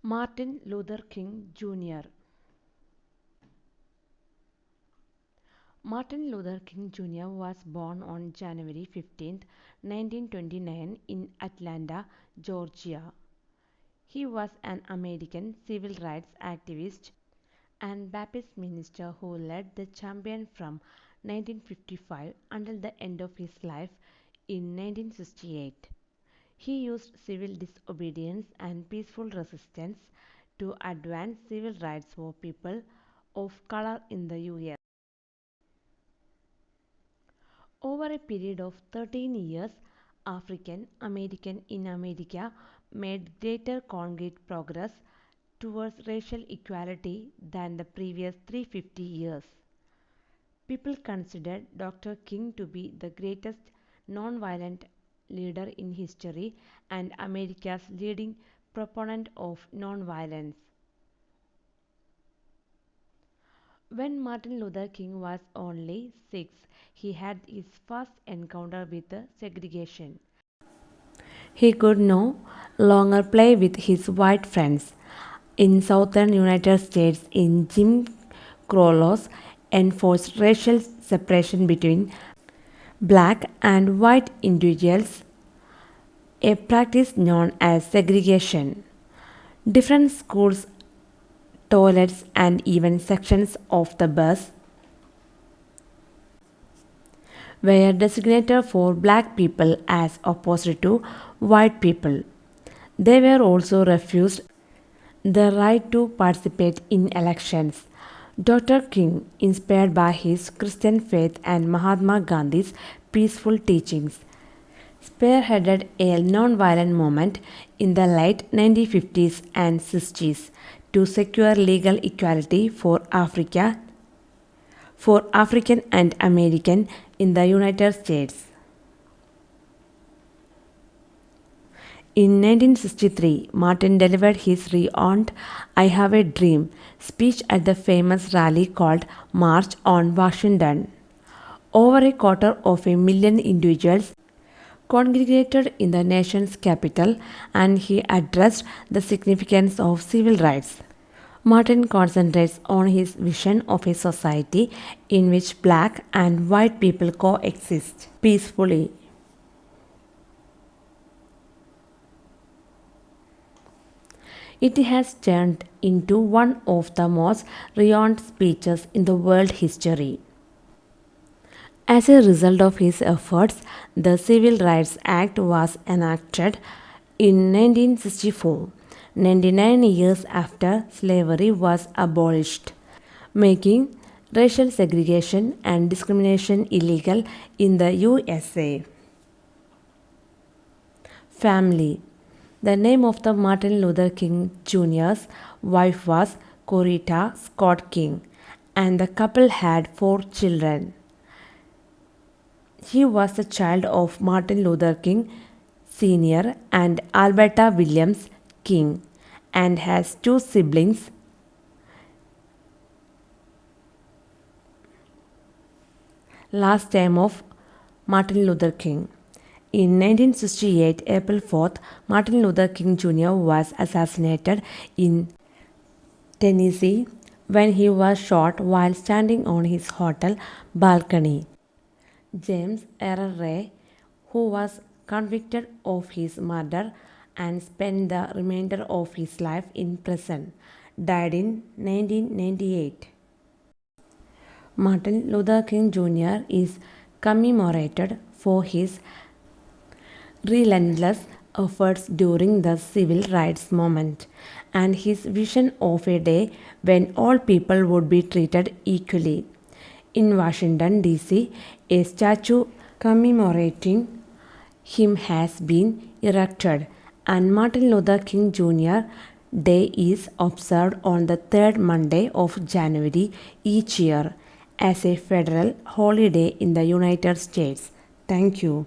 Martin Luther King Jr. Martin Luther King Jr. was born on January 15, 1929 in Atlanta, Georgia. He was an American civil rights activist and Baptist minister who led the campaign from 1955 until the end of his life in 1968. He used civil disobedience and peaceful resistance to advance civil rights for people of color in the US. Over a period of 13 years, African American in America made greater concrete progress towards racial equality than the previous 350 years. People considered Dr. King to be the greatest nonviolent leader in history and America's leading proponent of nonviolence. When Martin Luther King was only 6, he had his first encounter with segregation. He could no longer play with his white friends in southern United States in Jim Crow laws enforced racial separation between black and white individuals, a practice known as segregation. Different schools, toilets, and even sections of the bus were designated for black people as opposed to white people. They were also refused the right to participate in elections. Dr. King, inspired by his Christian faith and Mahatma Gandhi's peaceful teachings, spearheaded a nonviolent movement in the late 1950s and 60s to secure legal equality for African and American in the United States. In 1963, Martin delivered his renowned I Have a Dream speech at the famous rally called March on Washington. Over a quarter of a million individuals congregated in the nation's capital and he addressed the significance of civil rights. Martin concentrates on his vision of a society in which black and white people coexist peacefully. It has turned into one of the most renowned speeches in the world history. As a result of his efforts, the Civil Rights Act was enacted in 1964, 99 years after slavery was abolished, making racial segregation and discrimination illegal in the USA. Family. The name of the Martin Luther King Jr.'s wife was Coretta Scott King, and the couple had 4 children. He was the child of Martin Luther King Sr. and Alberta Williams King and has 2 siblings. Last name of Martin Luther King. In 1968, April 4th, Martin Luther King Jr. was assassinated in Tennessee when he was shot while standing on his hotel balcony. James R. Ray, who was convicted of his murder and spent the remainder of his life in prison, died in 1998. Martin Luther King Jr. is commemorated for his relentless efforts during the civil rights movement and his vision of a day when all people would be treated equally. In Washington, D.C., a statue commemorating him has been erected, and Martin Luther King Jr. Day is observed on the third Monday of January each year as a federal holiday in the United States. Thank you.